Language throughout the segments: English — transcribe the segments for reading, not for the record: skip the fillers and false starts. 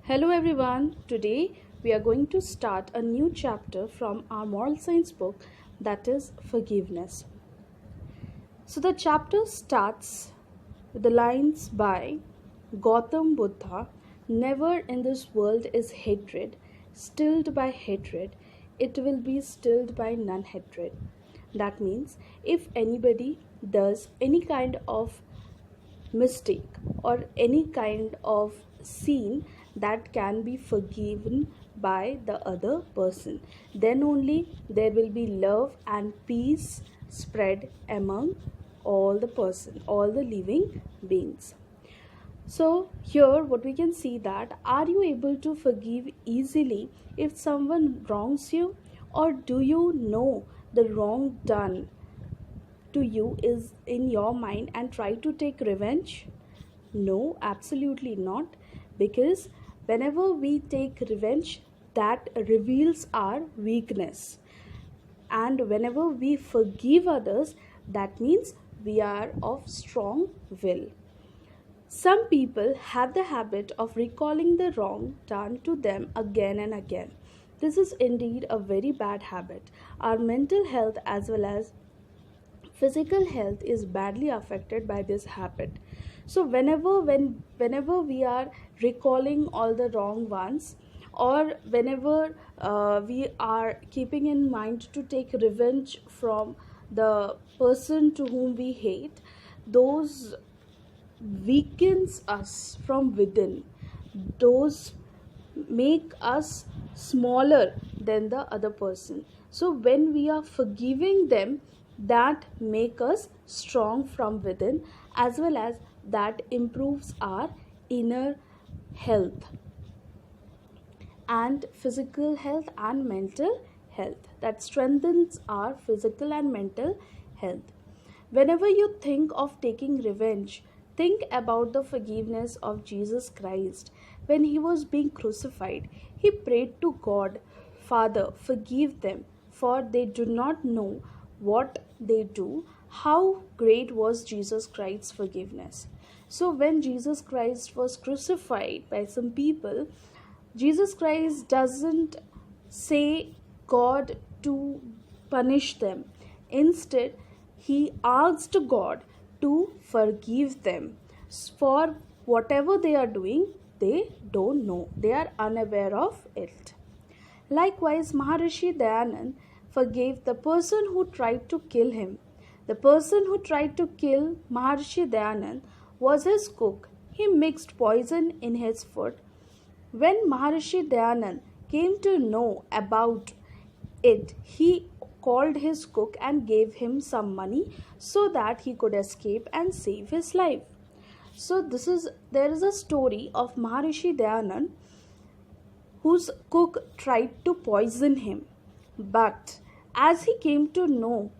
Hello everyone. Today we are going to start a new chapter from our moral science book, that is forgiveness. So the chapter starts with the lines by Gautam Buddha. Never in this world is hatred stilled by hatred. It will be stilled by non-hatred. That means if anybody does any kind of mistake or any kind of sin that can be forgiven by the other person, then only there will be love and peace spread among all the living beings. So here what we can see, that are you able to forgive easily if someone wrongs you, or do you know the wrong done to you is in your mind and try to take revenge? No, absolutely not. Because whenever we take revenge, that reveals our weakness. And whenever we forgive others, that means we are of strong will. Some people have the habit of recalling the wrong done to them again and again. This is indeed a very bad habit. Our mental health as well as physical health is badly affected by this habit. So whenever we are recalling all the wrong ones, or whenever we are keeping in mind to take revenge from the person to whom we hate, those weakens us from within. Those make us smaller than the other person. So when we are forgiving them, that make us strong from within, as well as that improves our inner health and physical health and mental health. That strengthens our physical and mental health. Whenever you think of taking revenge, think about the forgiveness of Jesus Christ. When he was being crucified, he prayed to God, Father, forgive them, for they do not know what they do. How great was Jesus Christ's forgiveness! So, when Jesus Christ was crucified by some people, Jesus Christ doesn't say God to punish them. Instead, he asked God to forgive them for whatever they are doing, they don't know, they are unaware of it. Likewise, Maharishi Dayanand forgave the person who tried to kill him. The person who tried to kill Maharishi Dayanand was his cook. He mixed poison in his food. When Maharishi Dayanand came to know about it, he called his cook and gave him some money so that he could escape and save his life. So there is a story of Maharishi Dayanand whose cook tried to poison him. But as he came to know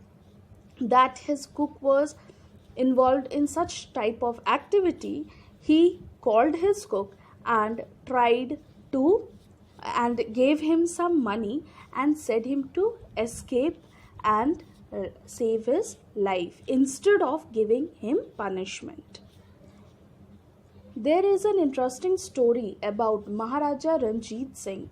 that his cook was involved in such type of activity, he called his cook and tried to and gave him some money and said him to escape and save his life instead of giving him punishment. There is an interesting story about Maharaja Ranjit Singh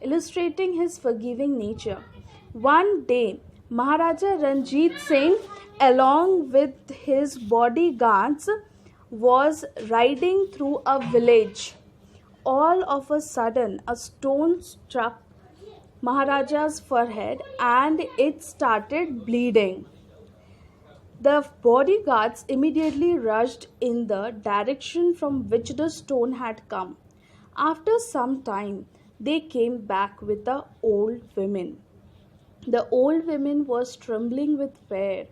illustrating his forgiving nature. One day, Maharaja Ranjit Singh, along with his bodyguards, was riding through a village. All of a sudden, a stone struck Maharaja's forehead and it started bleeding. The bodyguards immediately rushed in the direction from which the stone had come. After some time, they came back with the old women. The old women was trembling with fear.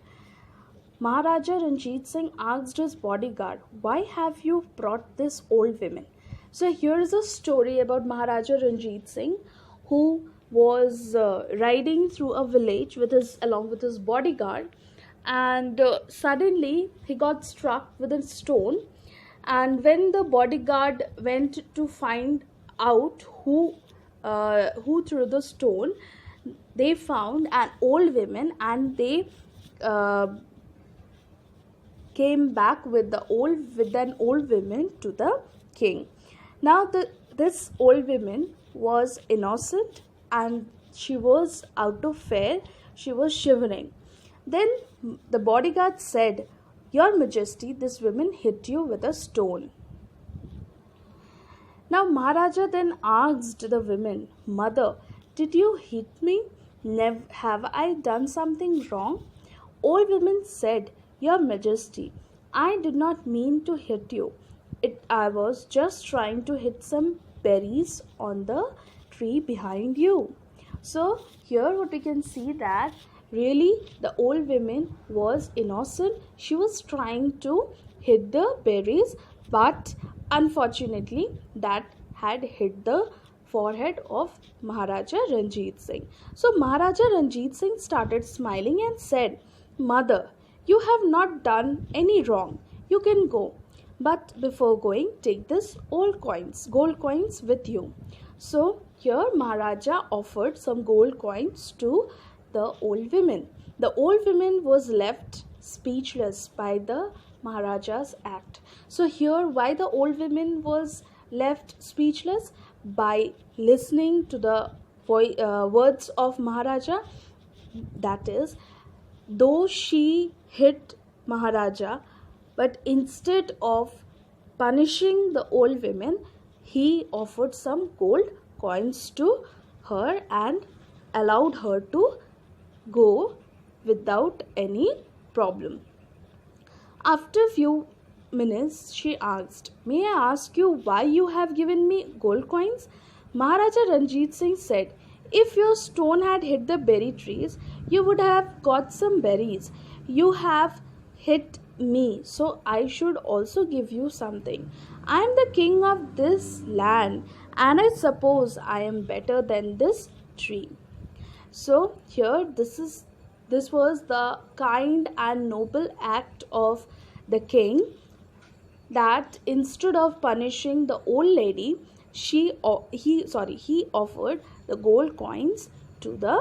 Maharaja Ranjit Singh asked his bodyguard, "Why have you brought this old women?" So here is a story about Maharaja Ranjit Singh, who was riding through a village along with his bodyguard, and suddenly he got struck with a stone. And when the bodyguard went to find out who threw the stone, they found an old woman, and they came back with an old woman to the king. Now the this old woman was innocent and she was out of fear. She was shivering. Then the bodyguard said, "Your Majesty, this woman hit you with a stone." Now Maharaja then asked the woman, "Mother, did you hit me? Have I done something wrong?" Old woman said, "Your Majesty, I did not mean to hit you. I was just trying to hit some berries on the tree behind you." So here what we can see that really the old woman was innocent. She was trying to hit the berries, but unfortunately that had hit the forehead of Maharaja Ranjit Singh. So Maharaja Ranjit Singh started smiling and said, "Mother, you have not done any wrong. You can go. But before going, take this gold coins with you." So here Maharaja offered some gold coins to the old woman. The old woman was left speechless by the Maharaja's act. So here why the old woman was left speechless? By listening to the words of Maharaja, that is, though she hit Maharaja, but instead of punishing the old woman, he offered some gold coins to her and allowed her to go without any problem. After a few minutes, she asked, "May I ask you why you have given me gold coins?" Maharaja Ranjit Singh said, "If your stone had hit the berry trees, you would have got some berries. You have hit me, so I should also give you something. I am the king of this land, and I suppose I am better than this tree." So here this was the kind and noble act of the king, that instead of punishing the old lady, he offered the gold coins to the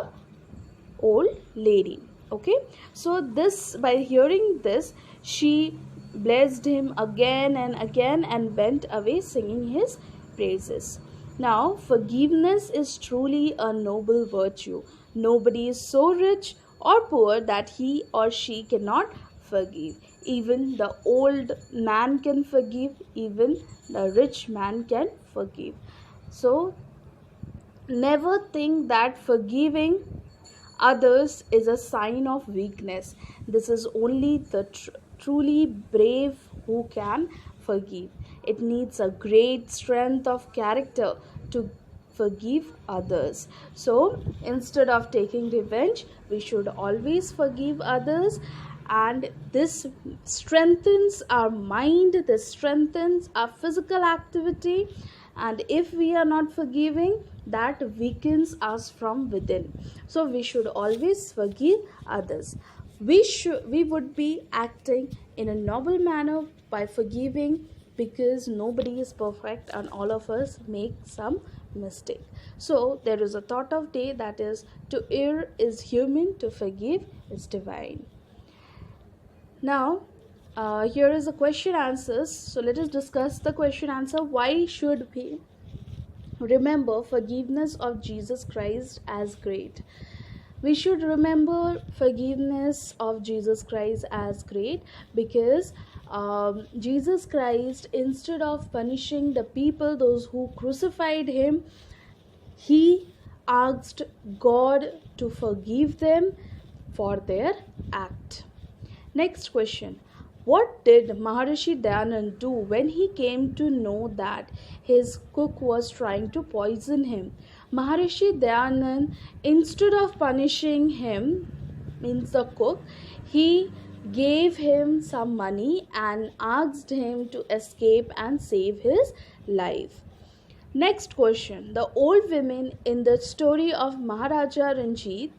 old lady. Okay, so this, by hearing this, she blessed him again and again and went away singing his praises. Now, forgiveness is truly a noble virtue. Nobody is so rich or poor that he or she cannot forgive. Even the old man can forgive, even the rich man can forgive. So, never think that forgiving others is a sign of weakness. This is only the truly brave who can forgive. It needs a great strength of character to forgive others. So instead of taking revenge, we should always forgive others, and this strengthens our mind, this strengthens our physical activity, and if we are not forgiving, that weakens us from within. So we should always forgive others. We would be acting in a noble manner by forgiving, because nobody is perfect and all of us make some mistake. So there is a thought of day, that is, to err is human, to forgive is divine. Now here is a question answers. So let us discuss the question answer. Why should we remember forgiveness of Jesus Christ as great? We should remember forgiveness of Jesus Christ as great because Jesus Christ, instead of punishing the people, those who crucified him, he asked God to forgive them for their act. Next question. What did Maharishi Dayanand do when he came to know that his cook was trying to poison him? Maharishi Dayanand, instead of punishing him, means the cook, he gave him some money and asked him to escape and save his life. Next question. The old women in the story of Maharaja Ranjit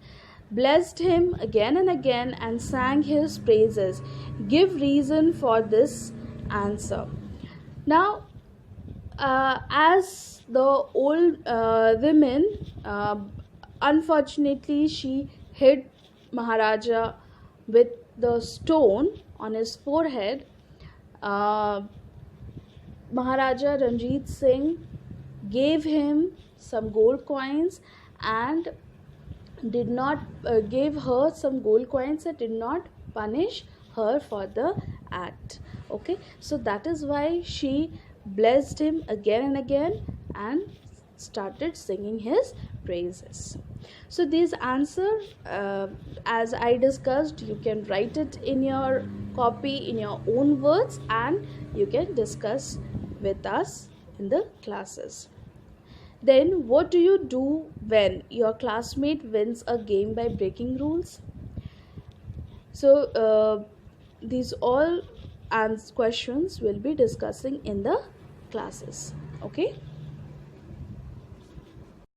blessed him again and again and sang his praises. Give reason for this answer. Now, as the old woman, unfortunately, she hit Maharaja with the stone on his forehead. Maharaja Ranjit Singh gave him some gold coins and did not gave her some gold coins and did not punish her for the act. Okay, so that is why she blessed him again and again and started singing his praises. So these answer, as I discussed, you can write it in your copy in your own words and you can discuss with us in the classes. Then, what do you do when your classmate wins a game by breaking rules? So, these all questions we'll be discussing in the classes. Okay.